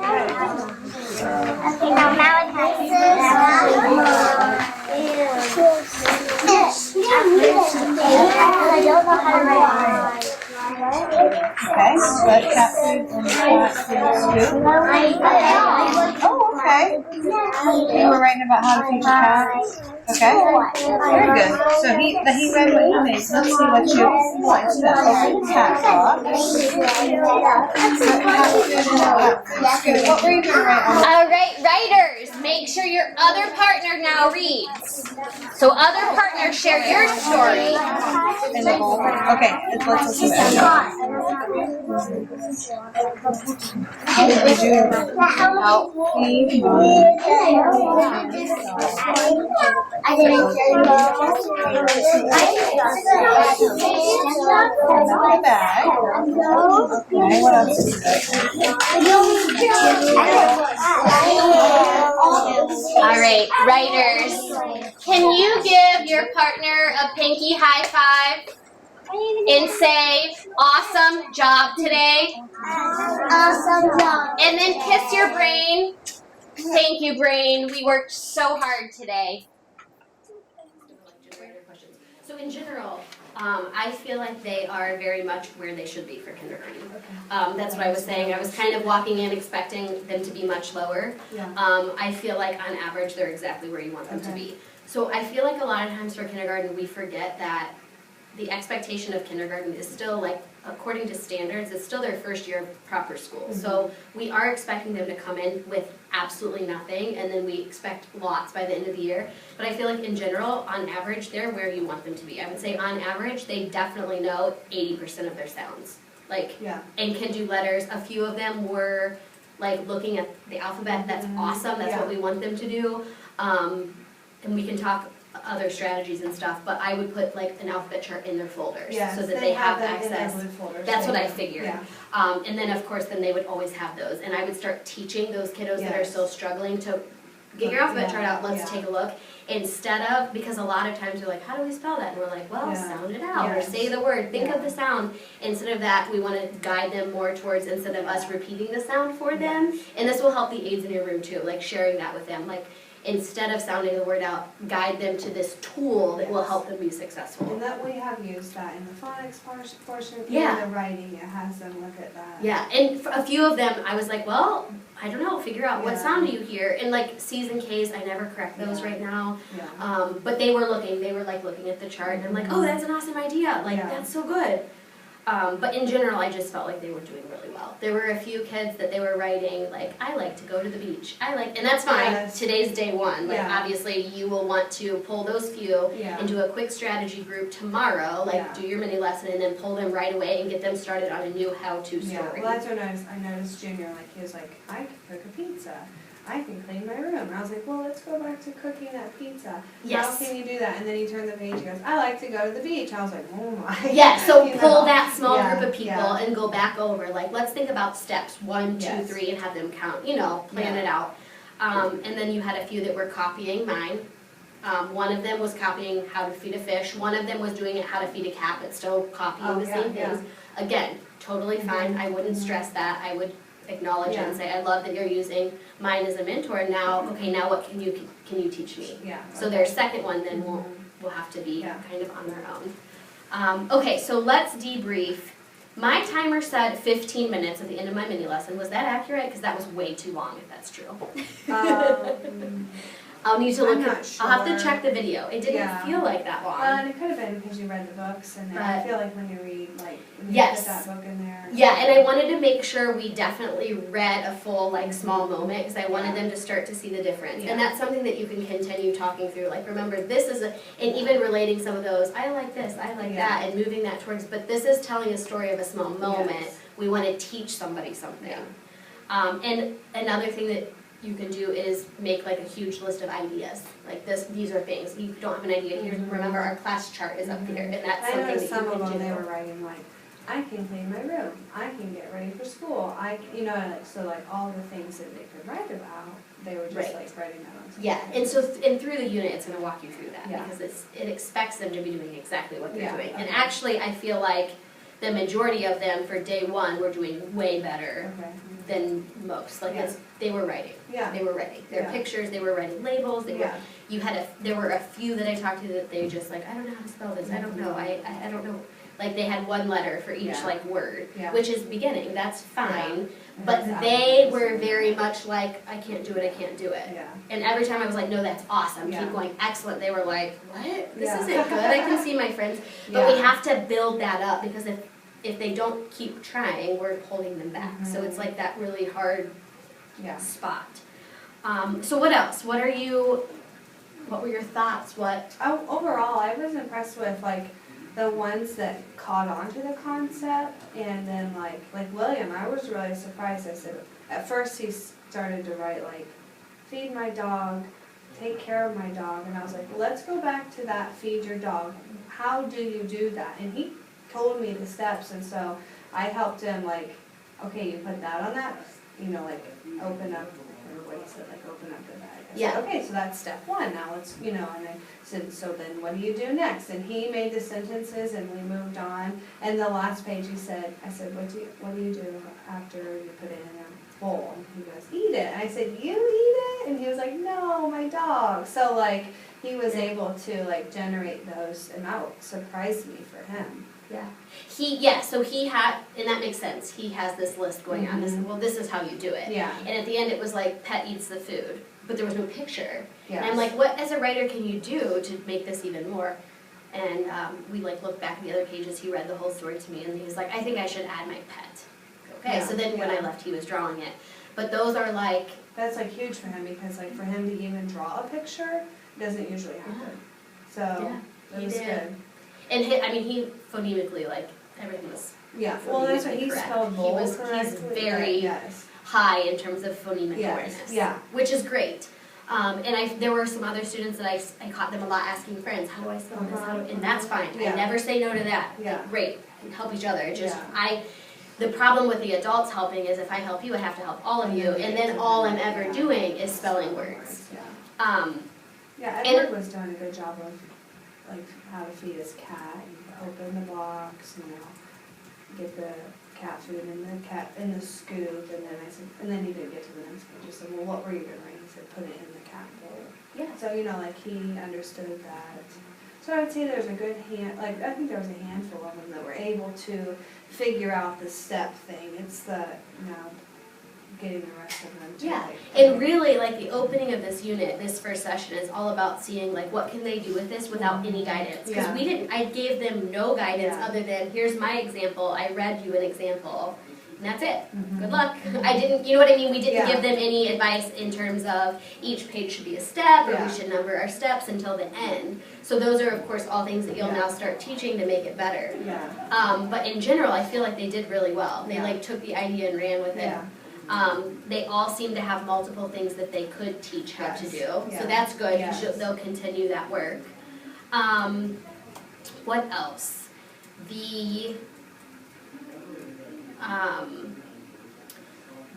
Okay, now it has I don't know how to write. Okay, so that cat food and cat food. Oh, okay. You were writing about how to feed your cat. Okay, very good. So he read what you made. So let's see what you want. So open cat box. What were you going to write on? All right, writers, make sure your other partner now reads. So other partners, share your story. Okay, let's listen to it. I didn't Okay, what else is All right, writers, can you give your partner a pinky high five and say, awesome job today? Awesome job. And then kiss your brain. Thank you, brain. We worked so hard today. So in general, I feel like they are very much where they should be for kindergarten. That's what I was saying. I was kind of walking in expecting them to be much lower. I feel like on average they're exactly where you want them to be. So I feel like a lot of times for kindergarten we forget that the expectation of kindergarten is still, like, according to standards, it's still their first year of proper school. So we are expecting them to come in with absolutely nothing, and then we expect lots by the end of the year. But I feel like in general, on average, they're where you want them to be. I would say on average, they definitely know 80% of their sounds, like, and can do letters. A few of them were, like, looking at the alphabet. That's awesome. That's what we want them to do. And we can talk other strategies and stuff, but I would put like an alphabet chart in their folders so that they have access. That's what I figured. And then of course then they would always have those, and I would start teaching those kiddos that are still struggling to get your alphabet chart out, let's take a look, instead of, because a lot of times you're like, how do we spell that? And we're like, well, sound it out, or say the word, think of the sound. Instead of that, we want to guide them more towards, instead of us repeating the sound for them, and this will help the aides in your room too, like sharing that with them, like, instead of sounding the word out, guide them to this tool that will help them be successful. And that we have used that in the phonics portion, and the writing, it has them look at that. Yeah, and for a few of them, I was like, well, I don't know, figure out what sound do you hear, and like C's and K's, I never correct those right now, but they were like looking at the chart, and I'm like, oh, that's an awesome idea, like, that's so good. But in general, I just felt like they were doing really well. There were a few kids that they were writing, like, I like to go to the beach. And that's fine. Today's day one. Like, obviously, you will want to pull those few into a quick strategy group tomorrow, like, do your mini lesson, and then pull them right away and get them started on a new how-to story. Well, that's what I noticed Junior, like, he was like, I can cook a pizza. I can clean my room. And I was like, well, let's go back to cooking that pizza. How can you do that? And then he turned the page, he goes, I like to go to the beach. I was like, oh my. Yeah, so pull that small group of people and go back over. Like, let's think about steps 1, 2, 3, and have them count, plan it out. And then you had a few that were copying mine. One of them was copying how to feed a fish. One of them was doing it how to feed a cat, but still copying the same things. Again, totally fine. I wouldn't stress that. I would acknowledge it and say, I love that you're using mine as a mentor. Now, okay, now what can you teach me? So their second one then will have to be kind of on their own. Okay, so let's debrief. My timer said 15 minutes at the end of my mini lesson. Was that accurate? Because that was way too long, if that's true. I'll need to look. I'll have to check the video. It didn't feel like that long. And it could have been because you read the books, and I feel like when you read, like, when you put that book in there. Yeah, and I wanted to make sure we definitely read a full, like, small moment, because I wanted them to start to see the difference. And that's something that you can continue talking through. Like, remember, this is and even relating some of those, I like this, I like that, and moving that towards, but this is telling a story of a small moment. We want to teach somebody something. And another thing that you can do is make like a huge list of ideas. Like these are things. You don't have an idea here. Remember, our class chart is up here, and that's something that you can do. Some of them, they were writing like, I can clean my room. I can get ready for school. So like all the things that they could write about, they were just like writing that on something. Yeah, and so through the unit, it's going to walk you through that because it expects them to be doing exactly what they're doing. And actually, I feel like the majority of them for day one were doing way better than most. Like they were writing. They were writing their pictures. They were writing labels. They were. There were a few that I talked to that they just like, I don't know how to spell this. I don't know. I don't know. Like they had one letter for each like word, which is beginning. That's fine. But they were very much like, I can't do it. I can't do it. And every time I was like, no, that's awesome. Keep going. Excellent. They were like, what? This isn't good. I can see my friends. But we have to build that up because if they don't keep trying, we're holding them back. So it's like that really hard spot. So what else? What were your thoughts? Overall, I was impressed with like the ones that caught on to the concept, and then like William, I was really surprised. I said, at first he started to write like, feed my dog, take care of my dog, and I was like, well, let's go back to that, feed your dog. How do you do that? And he told me the steps, and so I helped him like, okay, you put that on that, like open up, or what he said, like open up the bag. I said, okay, so that's step one, now let's, and I said, so then what do you do next? And he made the sentences and we moved on, and the last page I said, what do you do after you put it in a bowl? And he goes, eat it. And I said, you eat it? And he was like, no, my dog. So like, he was able to like generate those, and that surprised me for him. Yeah. So he had, and that makes sense. He has this list going on. This is how you do it. Yeah. And at the end, it was like pet eats the food, but there was no picture. Yes. And I'm like, what as a writer can you do to make this even more? And we like looked back at the other pages. He read the whole story to me, and he was like, I think I should add my pet. Okay. Yeah. So then when I left, he was drawing it. But those are like. That's like huge for him, because like for him to even draw a picture doesn't usually happen. So it was good. And he phonemically, like, everything was. Yeah, well, that's what he spelled bowl correctly. He's very high in terms of phonemic awareness. Yeah. Which is great. And there were some other students that I caught them a lot asking friends, how do I spell this? And that's fine. I never say no to that. Yeah. Like, great. Help each other. It's just, the problem with the adults helping is if I help you, I have to help all of you. And then all I'm ever doing is spelling words. Edward was doing a good job of like how to feed his cat, and open the box, get the cat food in the scoop, and then he did get to the next page. I said, well, what were you gonna write? He said, put it in the cat bowl. Yeah. So like he understood that. So I would say there's a good I think there was a handful of them that were able to figure out the step thing. It's the getting the rest of them to and really like the opening of this unit, this first session is all about seeing like what can they do with this without any guidance, because I gave them no guidance other than here's my example, I read you an example, and that's it. Good luck. I didn't, you know what I mean, we didn't give them any advice in terms of each page should be a step or we should number our steps until the end. So those are of course all things that you'll now start teaching to make it better. But in general I feel like they did really well. They like took the idea and ran with it. They all seem to have multiple things that they could teach how to do. So that's good. They'll continue that work. What else?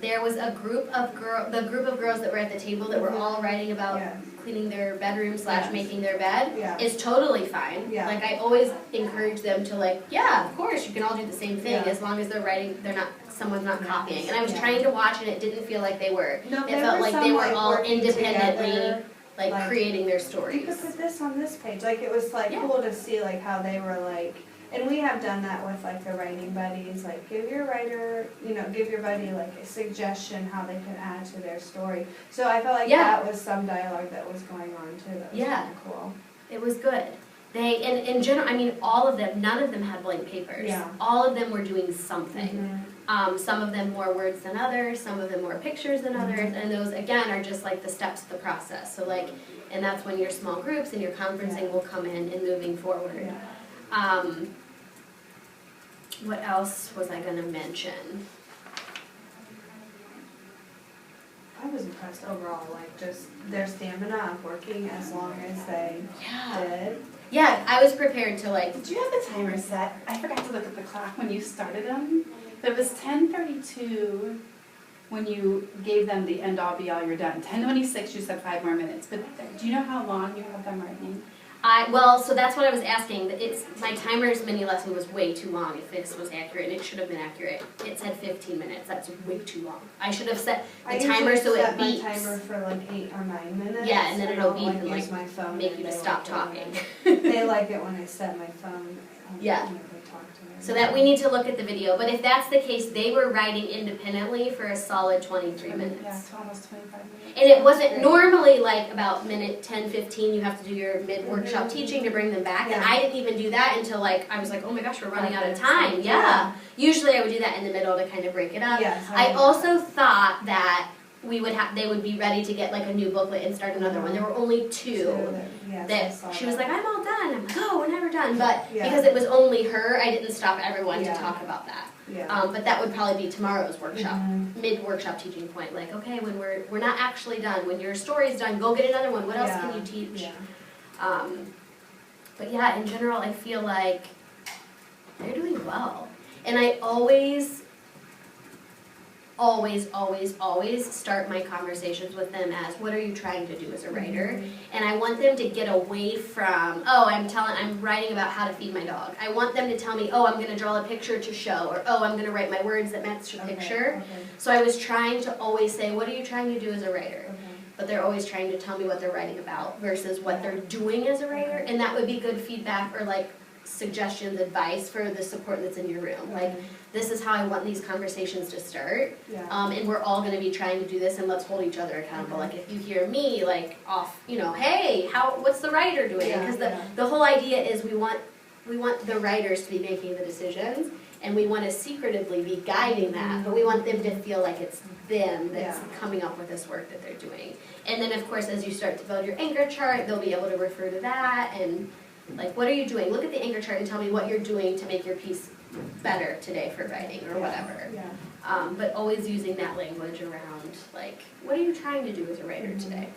There was a group of girls that were at the table that were all writing about cleaning their bedroom / making their bed is totally fine. Like I always encourage them to of course you can all do the same thing as long as they're writing, someone's not copying. And I was trying to watch and it didn't feel like they were. No, it felt like they were all independently creating their stories. You could put this on this page. It was cool to see how they were and we have done that with the writing buddies, give your buddy a suggestion how they can add to their story. So I felt that was some dialogue that was going on too. That was kind of cool. It was good. They, in general, all of them, none of them had blank papers. All of them were doing something. Some of them more words than others, some of them more pictures than others, and those again are just the steps of the process. So and that's when your small groups and your conferencing will come in and moving forward. What else was I going to mention? I was impressed overall, just their stamina of working as long as they did. Yeah, I was prepared to Did you have the timer set? I forgot to look at the clock when you started them. But it was 10:32 when you gave them the end all be all, you're done. 10:26 you said 5 more minutes. But do you know how long you have them writing? So that's what I was asking. My timer's mini lesson was way too long if this was accurate, and it should have been accurate. It said 15 minutes. That's way too long. I should have set the timer so it beeps. I set my timer for 8 or 9 minutes. Yeah, and then it'll beep and my phone make you to stop talking. They like it when I set my phone. Yeah. So that we need to look at the video. But if that's the case, they were writing independently for a solid 23 minutes. Yeah, it's almost 25 minutes. And it wasn't normally about minute 10, 15, you have to do your mid-workshop teaching to bring them back. And I didn't even do that until I was oh my gosh, we're running out of time. Yeah. Usually I would do that in the middle to kind of break it up. I also thought that they would be ready to get like a new booklet and start another one. There were only two that she was like, I'm all done. I'm like, oh, we're never done. But because it was only her, I didn't stop everyone to talk about that. But that would probably be tomorrow's workshop, mid-workshop teaching point. Like, okay, when we're not actually done, when your story's done, go get another one. What else can you teach? But yeah, in general, I feel like they're doing well. And I always start my conversations with them as, what are you trying to do as a writer? And I want them to get away from, oh, I'm writing about how to feed my dog. I want them to tell me, oh, I'm gonna draw a picture to show, or oh, I'm gonna write my words that match the picture. So I was trying to always say, what are you trying to do as a writer? But they're always trying to tell me what they're writing about versus what they're doing as a writer. And that would be good feedback or like suggestions, advice for the support that's in your room. Like, this is how I want these conversations to start. And we're all gonna be trying to do this, and let's hold each other accountable. Like, if you hear me like off, hey, what's the writer doing? Because the whole idea is we want the writers to be making the decisions, and we want to secretively be guiding that, but we want them to feel like it's them that's coming up with this work that they're doing. And then of course, as you start to build your anchor chart, they'll be able to refer to that and like, what are you doing? Look at the anchor chart and tell me what you're doing to make your piece better today for writing or whatever. But always using that language around, like, what are you trying to do as a writer today?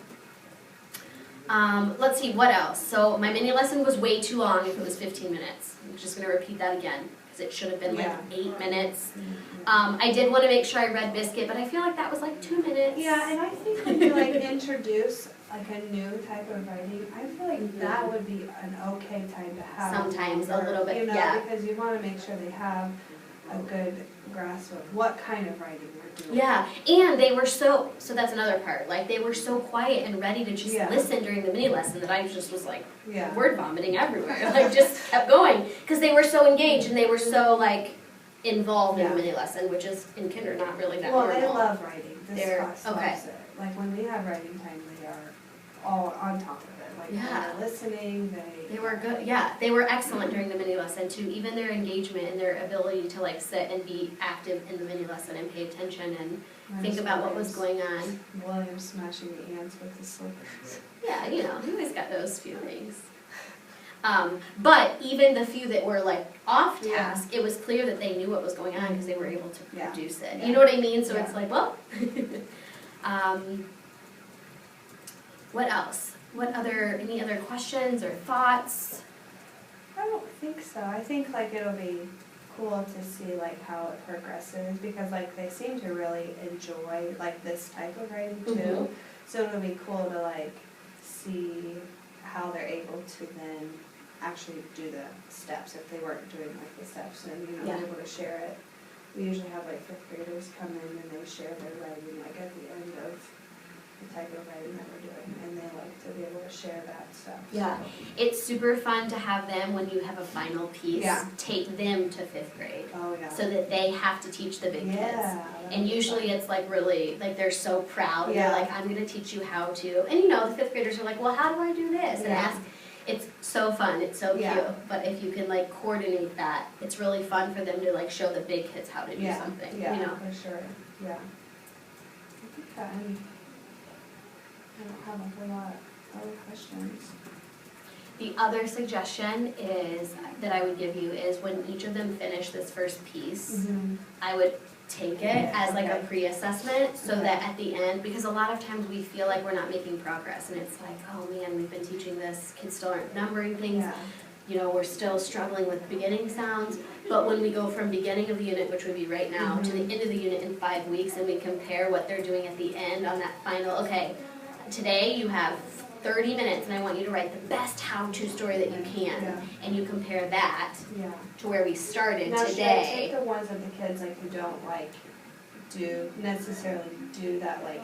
Let's see, what else? So my mini lesson was way too long if it was 15 minutes. I'm just going to repeat that again, because it should have been like 8 minutes. I did want to make sure I read Biscuit, but I feel like that was like 2 minutes. Yeah, and I think when you like introduce like a new type of writing, I feel like that would be an okay time to have. Sometimes a little bit, because you want to make sure they have a good grasp of what kind of writing they're doing. Yeah, and they were so that's another part, like they were so quiet and ready to just listen during the mini lesson that I just was like word vomiting everywhere, like just kept going, because they were so engaged and they were so like involved in the mini lesson, which is in kinder not really that normal. Well, they love writing. This class loves it. Like when we have writing time, they are all on top of it. Like they're listening, they were good. Yeah, they were excellent during the mini lesson too. Even their engagement and their ability to like sit and be active in the mini lesson and pay attention and think about what was going on. William smashing the ants with his slippers. Yeah, he always got those few things. But even the few that were like off task, it was clear that they knew what was going on because they were able to produce it. You know what I mean? So it's like, well, what else? Any other questions or thoughts? I don't think so. I think like it'll be cool to see like how it progresses, because like they seem to really enjoy like this type of writing too. So it'll be cool to like see how they're able to then actually do the steps if they weren't doing like the steps, and be able to share it. We usually have like 5th graders come in and they share their writing like at the end of the type of writing that we're doing, and they like to be able to share that stuff. Yeah, it's super fun to have them, when you have a final piece, take them to 5th grade. Oh yeah. So that they have to teach the big kids. And usually it's like really, like they're so proud. They're like, I'm going to teach you how to. And the 5th graders are like, well, how do I do this? And ask. It's so fun, it's so cute, but if you can like coordinate that, it's really fun for them to like show the big kids how to do something, for sure, I think that I don't have a whole lot of other questions. The other suggestion is, that I would give you, is when each of them finish this first piece, I would take it as like a pre-assessment, so that at the end, because a lot of times we feel like we're not making progress, and it's like, oh man, we've been teaching this, kids still aren't numbering things, we're still struggling with beginning sounds, but when we go from beginning of the unit, which would be right now, to the end of the unit in 5 weeks, and we compare what they're doing at the end on that final, okay, today you have 30 minutes and I want you to write the best how-to story that you can, and you compare that to where we started now, today. Should I take the ones of the kids like who don't like necessarily do that, like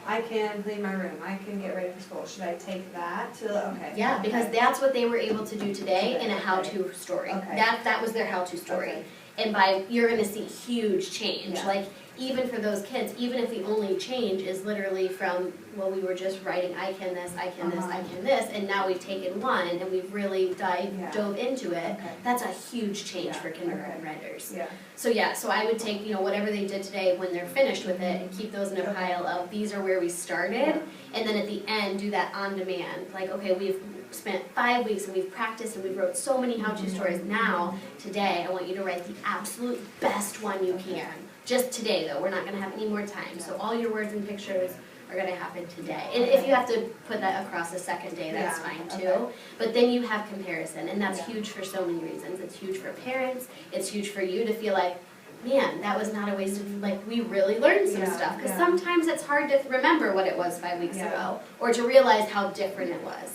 I can clean my room, I can get ready for school, should I take that to Yeah, because that's what they were able to do today in a how-to story. That was their how-to story. And you're going to see huge change. Like even for those kids, even if the only change is literally from, well, we were just writing, I can this, I can this, I can this, and now we've taken one and we've really dove into it, that's a huge change for kindergarten writers. Yeah. So yeah, so I would take, whatever they did today when they're finished with it and keep those in a pile of, these are where we started, and then at the end, do that on demand. Like, okay, we've spent 5 weeks and we've practiced and we've wrote so many how-to stories. Now, today, I want you to write the absolute best one you can. Just today, though, we're not gonna have any more time. So all your words and pictures are gonna happen today. And if you have to put that across a second day, that's fine too. But then you have comparison, and that's huge for so many reasons. It's huge for parents, it's huge for you to feel like, man, that was not a waste of, like, we really learned some stuff. Because sometimes it's hard to remember what it was 5 weeks ago, or to realize how different it was.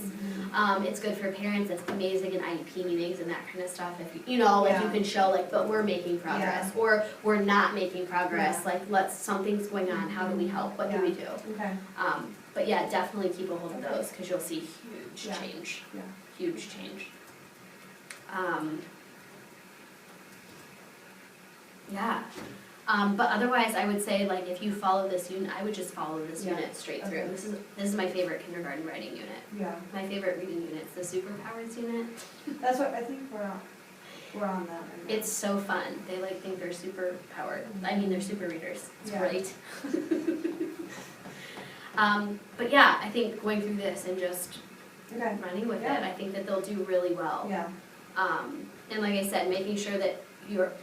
It's good for parents, it's amazing in IEP meetings and that kind of stuff. If you can show, like, but we're making progress, or we're not making progress, like, something's going on, how do we help, what do we do? Okay. But yeah, definitely keep a hold of those, because you'll see huge change, huge change. But otherwise, I would say, like, if you follow this unit, I would just follow this unit straight through. This is my favorite kindergarten writing unit. Yeah. My favorite reading unit is the superpowers unit. That's what I think we're on. We're on that right now. It's so fun. They think they're super powered. I mean, they're super readers. It's great. But yeah, I think going through this and just running with it, I think that they'll do really well. Yeah. And like I said, making sure that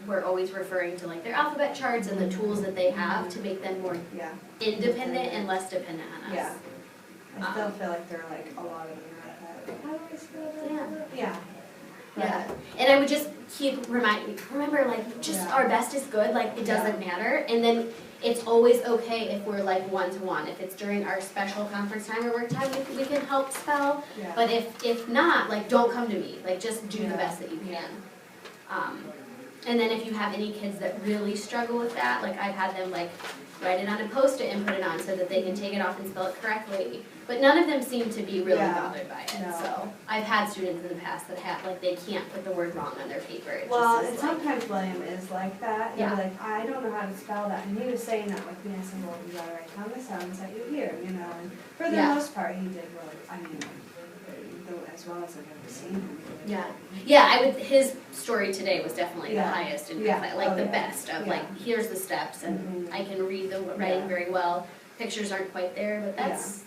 we're always referring to, like, their alphabet charts and the tools that they have to make them more independent and less dependent on us. Yeah. I still feel like they're, like, a lot of them are like, how do I spell that? Yeah. Yeah, and I would just remember, like, just our best is good, like, it doesn't matter, and then it's always okay if we're, like, one-to-one. If it's during our special conference time or work time, we can help spell, but if not, like, don't come to me, like, just do the best that you can. And then if you have any kids that really struggle with that, like, I've had them, like, write it on a Post-it and put it on so that they can take it off and spell it correctly. But none of them seem to be really bothered by it. No. So I've had students in the past that have, like, they can't put the word wrong on their paper. It Well, just and is like, sometimes William is like that. He'll Yeah. be like, I don't know how to spell that. And he was saying that with me. I said, well, you gotta write down the sounds that you hear, And for the most part, he did really, as well as I've ever seen him. his story today was definitely the highest in class, like the best of, like, here's the steps, and I can read the writing very well. Pictures aren't quite there, but that's,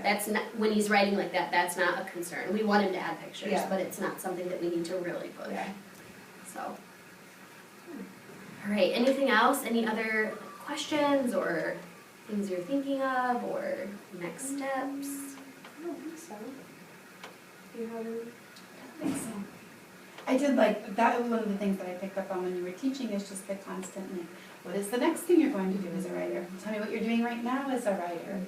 that's not, when he's writing like that, that's not a concern. We want him to add pictures, but it's not something that we need to really push. So, all right, anything else? Any other questions or things you're thinking of, or next steps? I don't think so. Do you have any? I think so. I did like, that was one of the things that I picked up on when you were teaching, is just the constant, like, what is the next thing you're going to do as a writer? Tell me what you're doing right now as a writer.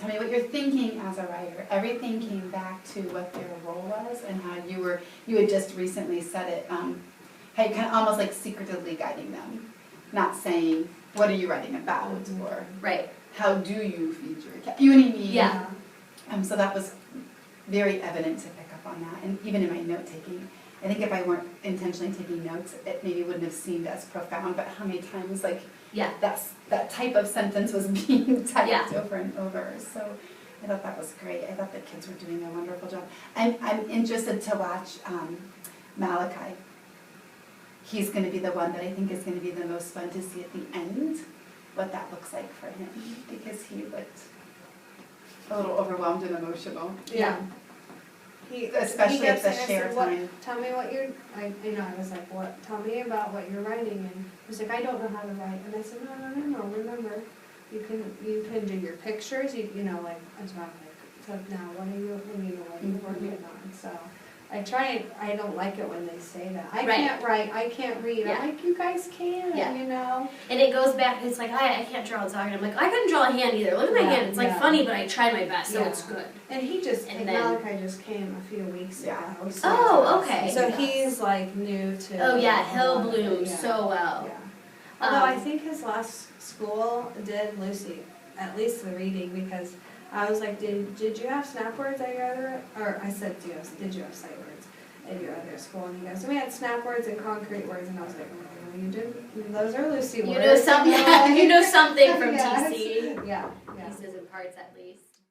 Tell me what you're thinking as a writer. Everything came back to what their role was and how you had just recently said it, how you kind of almost like secretively guiding them. Not saying, what are you writing about? Or how do you feed your cat? You know what I mean? Yeah. So that was very evident to pick up on that. And even in my note taking, I think if I weren't intentionally taking notes, it maybe wouldn't have seemed as profound, but how many times, like, that type of sentence was being typed over and over. So I thought that was great. I thought the kids were doing a wonderful job. I'm interested to watch Malachi. He's going to be the one that I think is going to be the most fun to see at the end, what that looks like for him, because he looked a little overwhelmed and emotional. Yeah. Especially at the share time. Tell me what you're, I was like, what? Tell me about what you're writing. And he's like, I don't know how to write. And I said, no, remember, you can do your pictures, like, and so I'm like, so now what are you working on? So I don't like it when they say that. I can't write, I can't read. I'm like, you guys can, And it goes back, it's like, I can't draw a dog. And I'm like, I couldn't draw a hand either. Look at my hand. It's like funny, but I tried my best, so it's good. And Malachi just came a few weeks ago. So Oh, okay. So he's like new to. Oh yeah, he'll bloom so well. Yeah. Although I think his last school did Lucy, at least the reading, because I was like, did you have snap words at your other, or I said, did you have sight words at your other school? And he goes, we had snap words and concrete words, and I was like, you do. Those are Lucy words. You know something. You know something from Yeah, TC. Yeah. Pieces and parts at least.